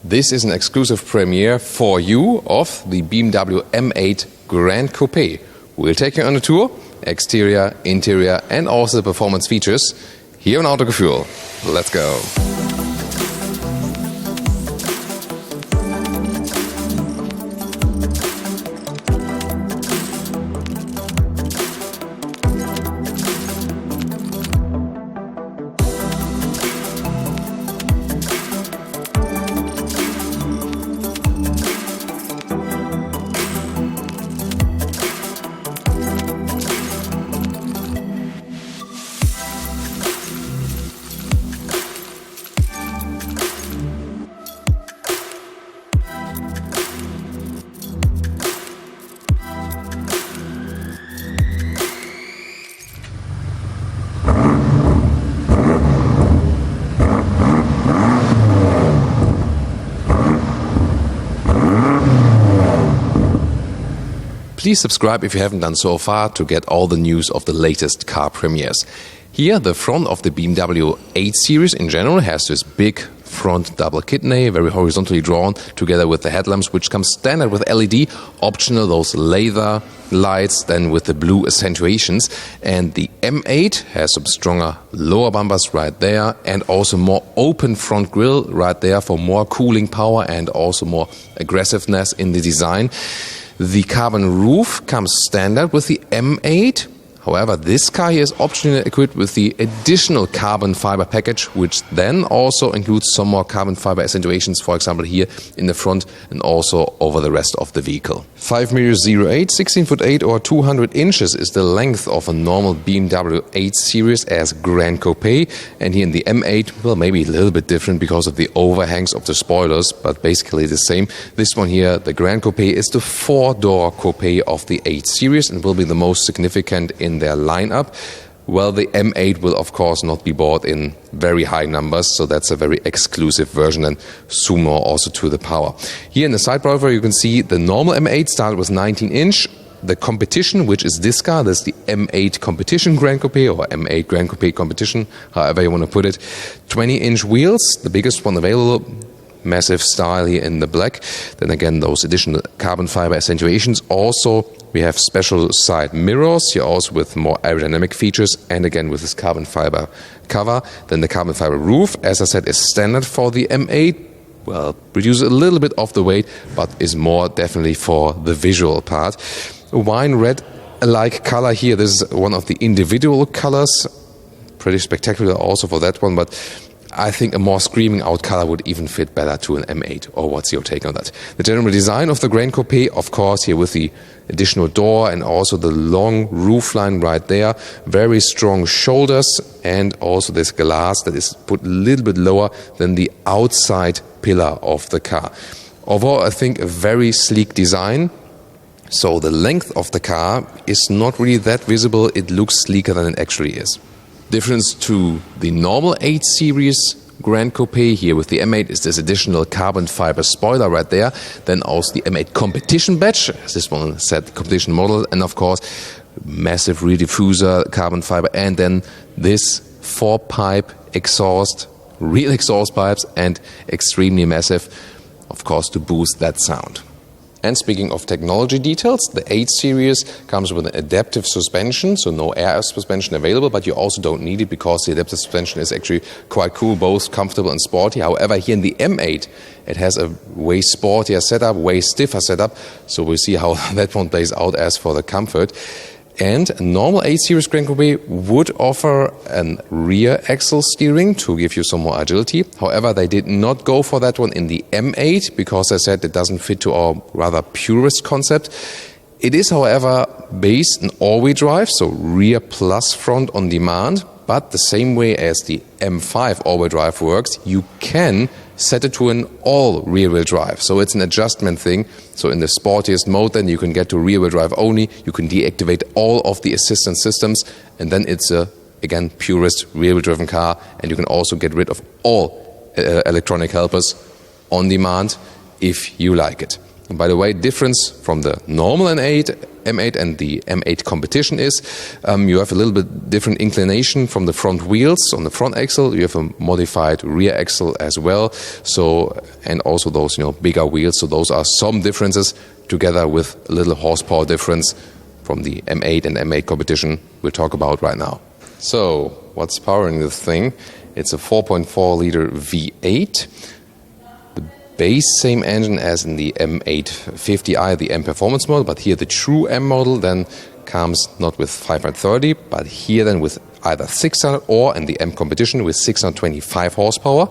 This is an exclusive premiere for you of the BMW M8 Gran Coupe. We'll take you on a tour, exterior, interior and also the performance features here on Autogefühl. Let's go. Please subscribe if you haven't done so far to get all the news of the latest car premieres. Here, the front of the BMW 8 Series in general has this big front double kidney, very horizontally drawn, together with the headlamps, which come standard with LED, optional those laser lights, then with the blue accentuations. And the M8 has some stronger lower bumpers right there, and also more open front grille right there for more cooling power and also more aggressiveness in the design. The carbon roof comes standard with the M8. However, this car here is optionally equipped with the additional carbon fiber package, which then also includes some more carbon fiber accentuations, for example here in the front and also over the rest of the vehicle. 5.08 16'8" or 200 inches is the length of a normal BMW 8 Series as Gran Coupe, and here in the M8, well, maybe a little bit different because of the overhangs of the spoilers, but basically the same. This one here, the Gran Coupe, is the 4-door coupe of the 8 Series and will be the most significant in their lineup. Well, the M8 will of course not be bought in very high numbers, so that's a very exclusive version and soon more also to the power. Here in the side profile you can see the normal M8 started with 19-inch. The competition, which is this car, this is the M8 Competition Gran Coupe or M8 Gran Coupe Competition, however you want to put it. 20-inch wheels, the biggest one available. Massive style here in the black. Then again, those additional carbon fiber accentuations. Also, we have special side mirrors here also with more aerodynamic features and again with this carbon fiber cover. Then the carbon fiber roof, as I said, is standard for the M8. Well, reduces a little bit of the weight, but is more definitely for the visual part. A wine red-like color here. This is one of the individual colors. Pretty spectacular also for that one, but I think a more screaming out color would even fit better to an M8. Or what's your take on that? The general design of the Gran Coupe, of course, here with the additional door and also the long roofline right there. Very strong shoulders and also this glass that is put a little bit lower than the outside pillar of the car. Overall, I think a very sleek design. So the length of the car is not really that visible. It looks sleeker than it actually is. Difference to the normal 8 Series Gran Coupe here with the M8 is this additional carbon fiber spoiler right there. Then also the M8 Competition badge, as this one said, competition model, and of course massive rear diffuser, carbon fiber, and then this 4-pipe exhaust, real exhaust pipes, and extremely massive, of course, to boost that sound. And speaking of technology details, the 8 Series comes with an adaptive suspension, so no air suspension available, but you also don't need it because the adaptive suspension is actually quite cool, both comfortable and sporty. However, here in the M8, it has a way sportier setup, way stiffer setup, so we'll see how that one plays out as for the comfort. And a normal 8 Series Gran Coupe would offer a rear axle steering to give you some more agility. However, they did not go for that one in the M8 because I said it doesn't fit to our rather purist concept. It is, however, based on all-wheel drive, so rear plus front on demand. But the same way as the M5 all-wheel drive works, you can set it to an all rear-wheel drive. So it's an adjustment thing. So in the sportiest mode, then you can get to rear-wheel drive only. You can deactivate all of the assistance systems, and then it's a, again, purist rear-wheel driven car. And you can also get rid of all electronic helpers on demand if you like it. And by the way, difference from the normal N8 M8 and the M8 competition is, you have a little bit different inclination from the front wheels. On the front axle, you have a modified rear axle as well. So, and also those, bigger wheels. So those are some differences together with a little horsepower difference from the M8 and M8 competition we'll talk about right now. So, what's powering this thing? It's a 4.4 liter V8. The base same engine as in the M850i, the M Performance model, but here the true M model then comes not with 530, but here then with either 600 or in the M competition with 625 horsepower.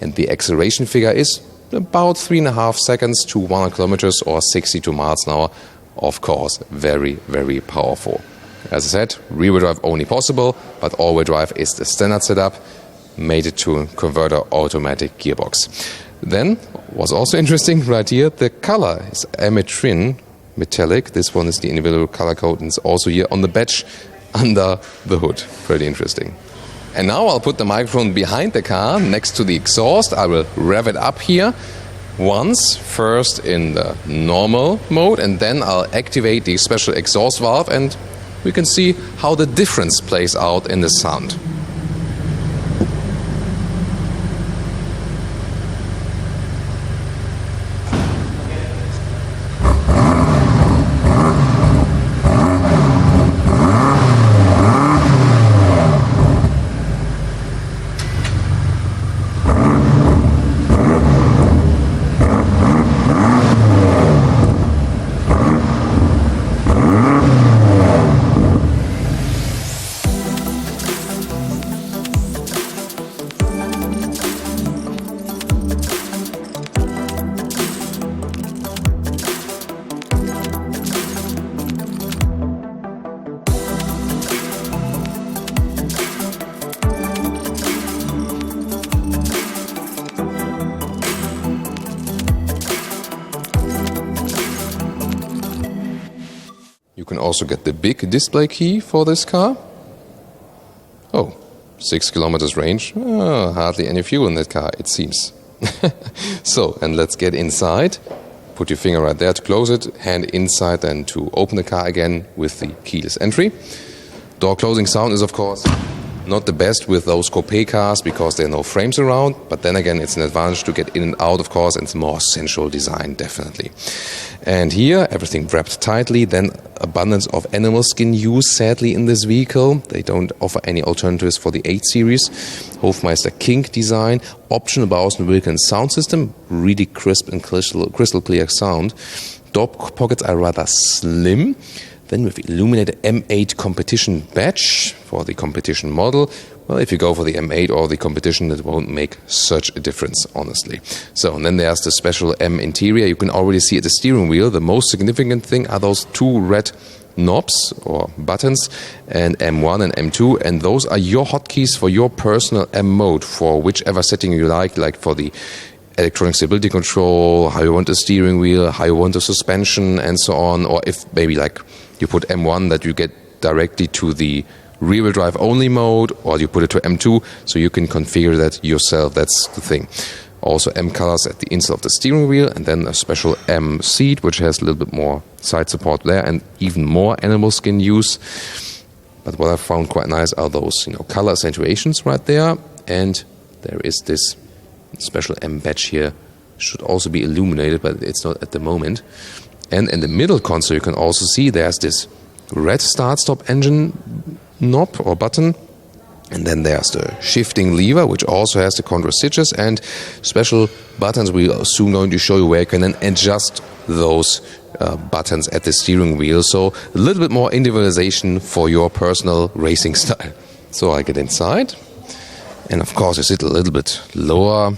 And the acceleration figure is about 3.5 seconds to 100 kilometers or 62 miles an hour. Of course, very, very powerful. As I said, rear-wheel drive only possible, but all-wheel drive is the standard setup, made it to a converter automatic gearbox. Then, what's also interesting right here, the color is ametrin metallic. This one is the individual color code, and it's also here on the badge under the hood. Pretty interesting. And now I'll put the microphone behind the car next to the exhaust. I will rev it up here once, first in the normal mode, and then I'll activate the special exhaust valve, and we can see how the difference plays out in the sound. You can also get the big display key for this car. Oh, 6 kilometers range. Hardly any fuel in that car, it seems. So, and let's get inside. Put your finger right there to close it, hand inside then to open the car again with the keyless entry. Door closing sound is, of course, not the best with those coupe cars because there are no frames around, but then again it's an advantage to get in and out, of course, and it's more sensual design, definitely. And here everything wrapped tightly, then abundance of animal skin use sadly in this vehicle. They don't offer any alternatives for the 8 Series. Hofmeister Kink design, optional Bowers & Wilkins sound system, really crisp and crystal clear sound. Door pockets are rather slim. Then with illuminated M8 competition badge for the competition model. Well, if you go for the M8 or the competition, it won't make such a difference, honestly. So, and then there's the special M interior. You can already see at the steering wheel. The most significant thing are those 2 red knobs or buttons, and M1 and M2, and those are your hotkeys for your personal M mode for whichever setting you like for the electronic stability control, how you want the steering wheel, how you want the suspension, and so on. Or if maybe like you put M1 that you get directly to the rear-wheel drive only mode, or you put it to M2, so you can configure that yourself. That's the thing. Also M colors at the inside of the steering wheel, and then a special M seat, which has a little bit more side support there, and even more animal skin use. But what I found quite nice are those, color accentuations right there, and there is this special M badge here. Should also be illuminated, but it's not at the moment. And in the middle console, you can also see there's this red start-stop engine knob or button. And then there's the shifting lever, which also has the contour stitches and special buttons. We're soon going to show you where you can then adjust those buttons at the steering wheel. So a little bit more individualization for your personal racing style. So I get inside. And of course, you sit a little bit lower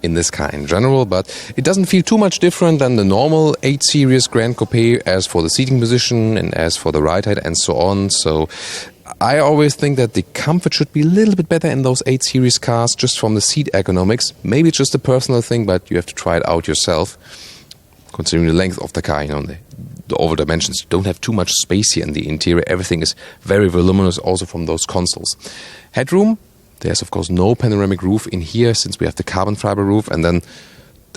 in this car in general, but it doesn't feel too much different than the normal 8 Series Gran Coupe as for the seating position and as for the ride height and so on. So I always think that the comfort should be a little bit better in those 8 Series cars just from the seat ergonomics. Maybe it's just a personal thing, but you have to try it out yourself. Considering the length of the car, the over dimensions. You don't have too much space here in the interior. Everything is very voluminous also from those consoles. Headroom. There's, of course, no panoramic roof in here since we have the carbon fiber roof, and then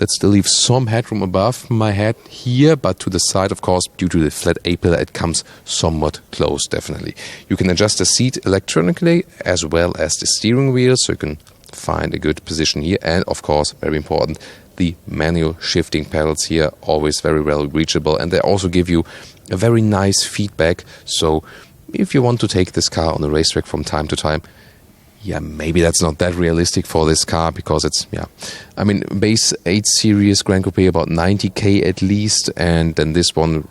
that still leaves some headroom above my head here, but to the side, of course, due to the flat A-pillar, it comes somewhat close, definitely. You can adjust the seat electronically as well as the steering wheel, so you can find a good position here. And, of course, very important, the manual shifting pedals here, always very well reachable. And they also give you a very nice feedback. So if you want to take this car on the racetrack from time to time, yeah, maybe that's not that realistic for this car because it's, I mean, base 8 Series Gran Coupe about 90k at least, and then this one,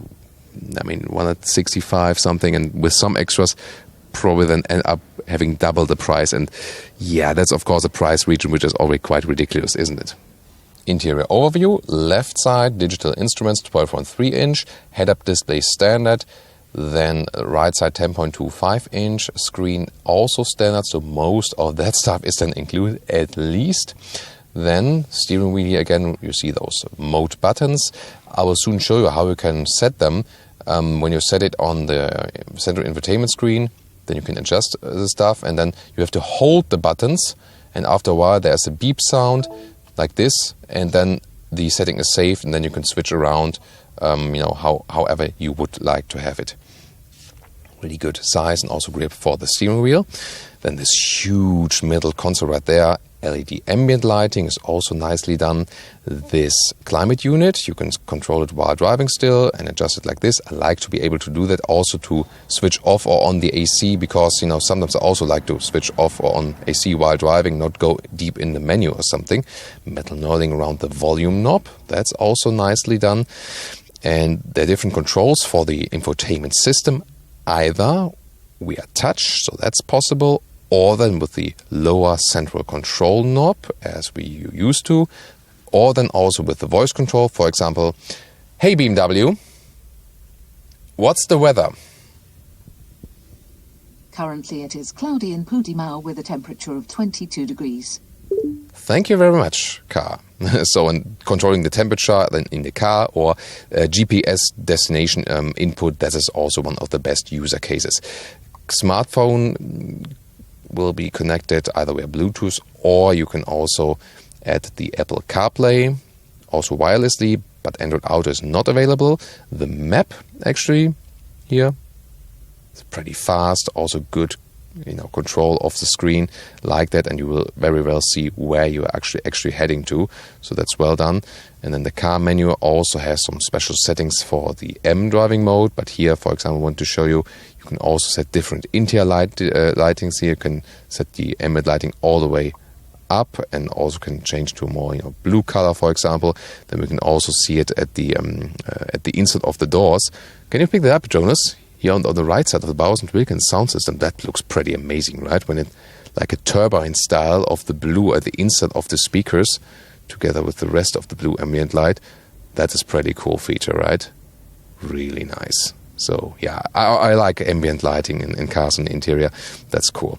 I mean, 165 something, and with some extras, probably then end up having double the price. And yeah, that's of course a price region which is already quite ridiculous, isn't it? Interior overview, left side, digital instruments, 12.3 inch, head-up display standard. Then right side 10.25 inch screen, also standard, so most of that stuff is then included at least. Then steering wheel here again, you see those mode buttons. I will soon show you how you can set them. When you set it on the central infotainment screen, then you can adjust the stuff, and then you have to hold the buttons, and after a while there's a beep sound like this, and then the setting is saved, and then you can switch around however you would like to have it. Really good size and also grip for the steering wheel. Then this huge middle console right there, LED ambient lighting is also nicely done. This climate unit, you can control it while driving still and adjust it like this. I like to be able to do that also to switch off or on the AC, because sometimes I also like to switch off or on AC while driving, not go deep in the menu or something. Metal knurling around the volume knob, that's also nicely done. And there are different controls for the infotainment system. Either we are touch, so that's possible, or then with the lower central control knob, as we used to, or then also with the voice control. For example, hey BMW, what's the weather? Currently it is cloudy in Portimao with a temperature of 22 degrees. Thank you very much, car. So, in controlling the temperature then in the car, or GPS destination input, that is also one of the best user cases. Smartphone will be connected either via Bluetooth, or you can also add the Apple CarPlay, also wirelessly, but Android Auto is not available. The map, actually, here, is pretty fast, also good control of the screen like that, and you will very well see where you are actually heading to, so that's well done. And then the car menu also has some special settings for the M driving mode, but here, for example, I want to show you, you can also set different interior lightings here. You can set the ambient lighting all the way up, and also can change to a more blue color, for example. Then we can also see it at the inside of the doors. Can you pick that up, Jonas? Here on the right side of the Bowers & Wilkins sound system, that looks pretty amazing, right? When it, like a turbine style of the blue at the inside of the speakers, together with the rest of the blue ambient light, that is pretty cool feature, right? Really nice. So yeah, I like ambient lighting in cars and interior. That's cool.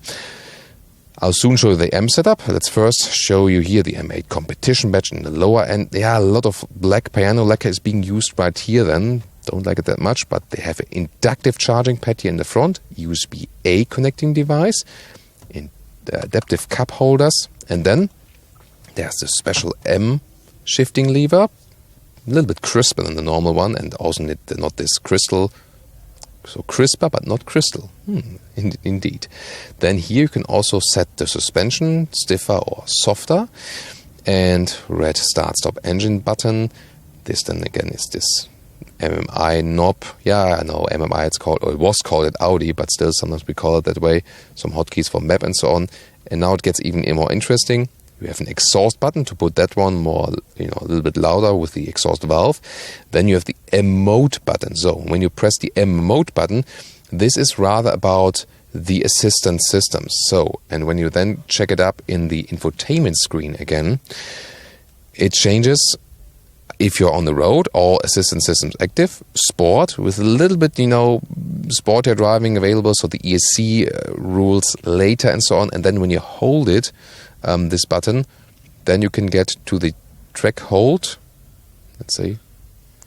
I'll soon show you the M setup. Let's first show you here the M8 competition badge in the lower end. Yeah, a lot of black piano lacquer is being used right here then. Don't like it that much, but they have an inductive charging pad here in the front, USB-A connecting device, adaptive cup holders, and then there's the special M shifting lever, a little bit crisper than the normal one, and also not this crystal, so crisper but not crystal. Indeed. Then here you can also set the suspension stiffer or softer, and red start-stop engine button. This then again is this MMI knob. Yeah, I know MMI it's called, or it was called at Audi, but still sometimes we call it that way. Some hotkeys for map and so on. And now it gets even more interesting. You have an exhaust button to put that one more, a little bit louder with the exhaust valve. Then you have the M mode button. So when you press the M mode button, this is rather about the assistant systems. So, and when you then check it up in the infotainment screen again, it changes. If you're on the road, all assistance systems active, sport, with a little bit, sportier driving available, so the ESC rules later and so on. And then when you hold it, this button, then you can get to the track hold. Let's say,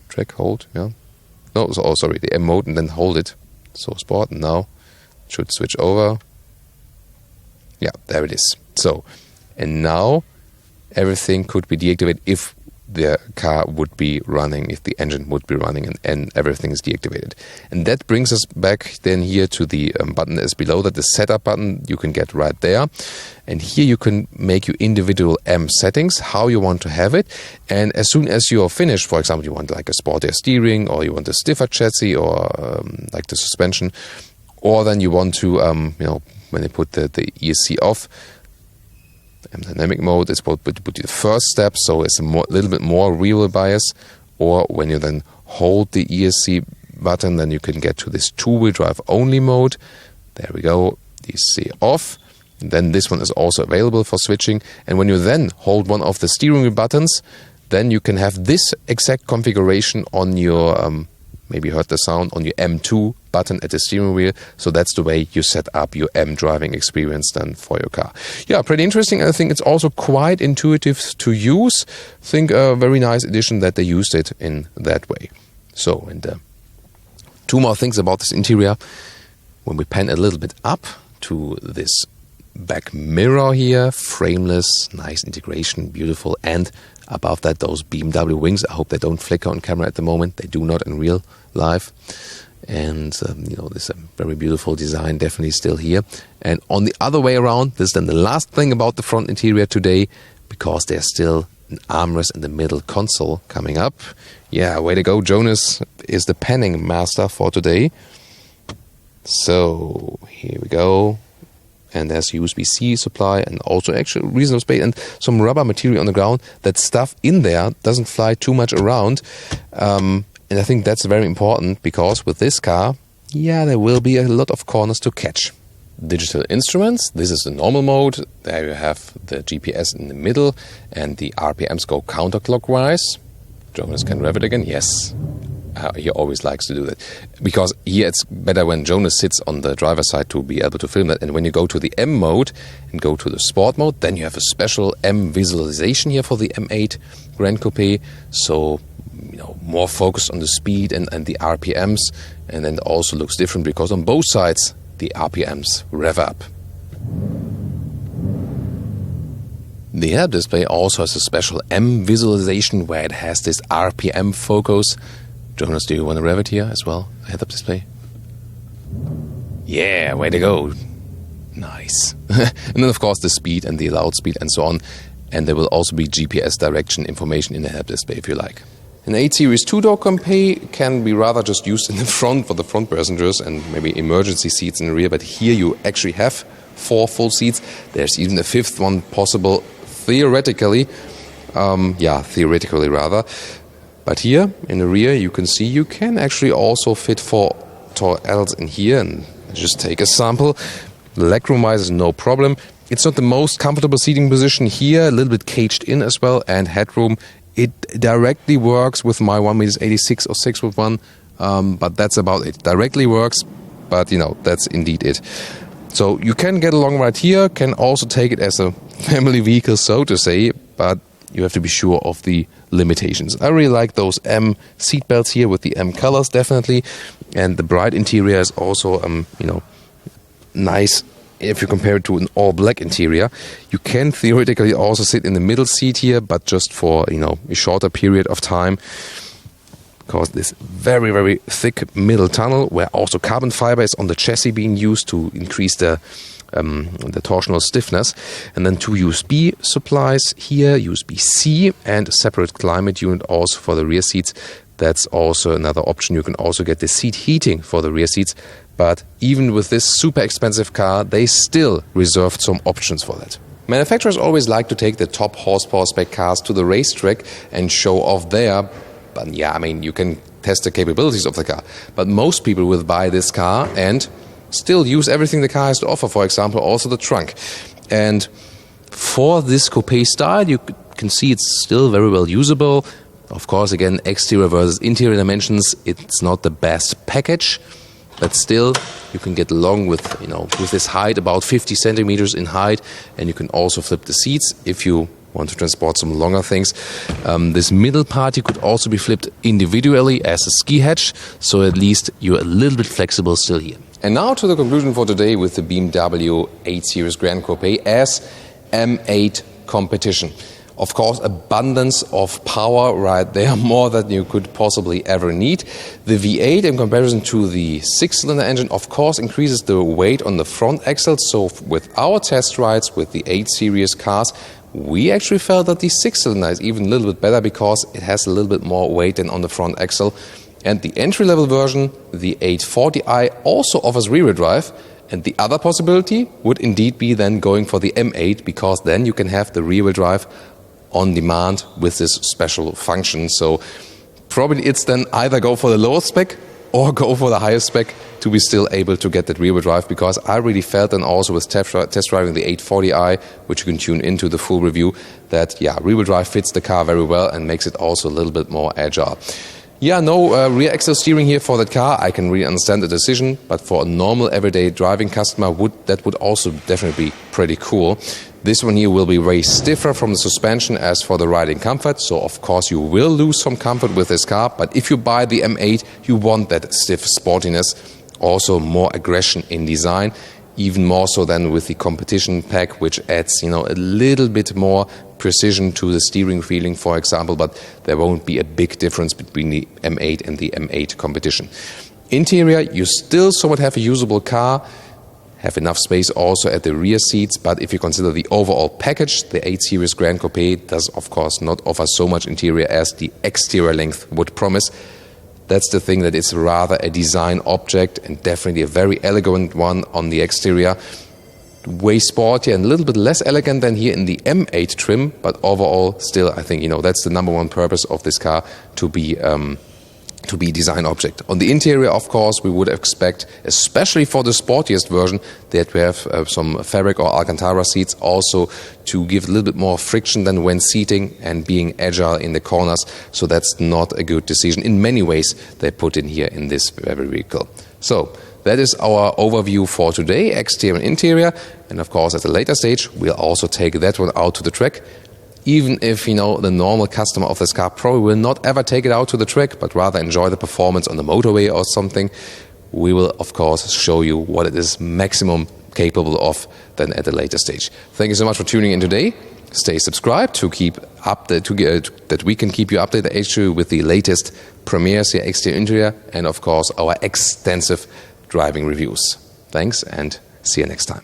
track hold, yeah. No, sorry, the M mode, and then hold it. So sport, and now it should switch over. Yeah, there it is. So, and now everything could be deactivated if the car would be running, if the engine would be running and everything is deactivated. And that brings us back then here to the button that's below that, the setup button you can get right there. And here you can make your individual M settings, how you want to have it. And as soon as you're finished, for example, you want like a sportier steering, or you want a stiffer chassis, or like the suspension, or then you want to, when you put the ESC off, dynamic mode is what would be the first step, so it's a little bit more real bias. Or when you then hold the ESC button, then you can get to this two-wheel drive only mode. There we go, ESC off. And then this one is also available for switching. And when you then hold one of the steering wheel buttons, then you can have this exact configuration on your, maybe you heard the sound, on your M2 button at the steering wheel. So that's the way you set up your M driving experience then for your car. Yeah, pretty interesting. I think it's also quite intuitive to use. I think a very nice addition that they used it in that way. So, and two more things about this interior. When we pan a little bit up to this back mirror here, frameless, nice integration, beautiful. And above that, those BMW wings. I hope they don't flicker on camera at the moment. They do not in real life. And, this very beautiful design definitely still here. And on the other way around, this is then the last thing about the front interior today, because there's still an armrest in the middle console coming up. Yeah, way to go. Jonas is the panning master for today. So, here we go. And there's USB-C supply and also actually reasonable space and some rubber material on the ground. That stuff in there doesn't fly too much around. And I think that's very important, because with this car, there will be a lot of corners to catch. Digital instruments, this is the normal mode. There you have the GPS in the middle and the RPMs go counterclockwise. Jonas can rev it again, yes. He always likes to do that. Because here it's better when Jonas sits on the driver's side to be able to film that. And when you go to the M mode and go to the sport mode, then you have a special M visualization here for the M8 Gran Coupe. So, more focused on the speed and the RPMs. And then it also looks different because on both sides the RPMs rev up. The head-up display also has a special M visualization where it has this RPM focus. Jonas, do you want to rev it here as well? The head-up display? Yeah, way to go. Nice. And then, of course, the speed and the allowed speed and so on. And there will also be GPS direction information in the head-up display if you like. An 8 Series 2-door coupe can be rather just used in the front for the front passengers and maybe emergency seats in the rear. But here you actually have 4 full seats. There's even a 5th one possible theoretically. Theoretically rather. But here in the rear you can see you can actually also fit 4 tall adults in here. And just take a sample. Legroom-wise is no problem. It's not the most comfortable seating position here, a little bit caged in as well, and headroom. It directly works with my 1.86 or 6'1", but that's about it. Directly works, but that's indeed it. So you can get along right here, can also take it as a family vehicle, so to say, but you have to be sure of the limitations. I really like those M seat belts here with the M colors, definitely, and the bright interior is also, nice. If you compare it to an all-black interior, you can theoretically also sit in the middle seat here, but just for a shorter period of time, because this very, very thick middle tunnel, where also carbon fiber is on the chassis being used to increase the torsional stiffness, and then 2 USB supplies here, USB-C, and a separate climate unit also for the rear seats. That's also another option. You can also get the seat heating for the rear seats. But even with this super expensive car, they still reserved some options for that. Manufacturers always like to take the top horsepower spec cars to the racetrack and show off there. But you can test the capabilities of the car. But most people will buy this car and still use everything the car has to offer. For example, also the trunk. And for this coupe style, you can see it's still very well usable. Of course, again, exterior versus interior dimensions, it's not the best package. But still, you can get along with this height, about 50 centimeters in height, and you can also flip the seats if you want to transport some longer things. This middle part you could also be flipped individually as a ski hatch, so at least you're a little bit flexible still here. And now to the conclusion for today with the BMW 8 Series Gran Coupe as M8 competition. Of course, abundance of power right there, more than you could possibly ever need. The V8 in comparison to the 6-cylinder engine, of course, increases the weight on the front axle. So with our test rides with the 8 Series cars, we actually felt that the 6-cylinder is even a little bit better because it has a little bit more weight than on the front axle. And the entry-level version, the 840i, also offers rear-wheel drive. And the other possibility would indeed be then going for the M8, because then you can have the rear-wheel drive on demand with this special function. So probably it's then either go for the lowest spec or go for the highest spec to be still able to get that rear-wheel drive, because I really felt then also with test driving the 840i, which you can tune into the full review, that rear-wheel drive fits the car very well and makes it also a little bit more agile. No rear axle steering here for that car. I can really understand the decision, but for a normal everyday driving customer, that would also definitely be pretty cool. This one here will be way stiffer from the suspension as for the riding comfort, so of course you will lose some comfort with this car, but if you buy the M8, you want that stiff sportiness, also more aggression in design, even more so than with the competition pack, which adds a little bit more precision to the steering feeling, for example, but there won't be a big difference between the M8 and the M8 competition. Interior, you still somewhat have a usable car, have enough space also at the rear seats, but if you consider the overall package, the 8 Series Gran Coupe does of course not offer so much interior as the exterior length would promise. That's the thing, that it's rather a design object, and definitely a very elegant one on the exterior. Way sportier and a little bit less elegant than here in the M8 trim, but overall still I think that's the number one purpose of this car, to be design object. On the interior, of course, we would expect, especially for the sportiest version, that we have some fabric or Alcantara seats, also to give a little bit more friction than when seating and being agile in the corners. So that's not a good decision in many ways they put in here in this very vehicle. So that is our overview for today, exterior and interior. And of course, at a later stage, we'll also take that one out to the track. Even if, the normal customer of this car probably will not ever take it out to the track, but rather enjoy the performance on the motorway or something, we will, of course, show you what it is maximum capable of then at a later stage. Thank you so much for tuning in today. Stay subscribed to keep that we can keep you updated with the latest premieres here, exterior, interior, and of course our extensive driving reviews. Thanks, and see you next time.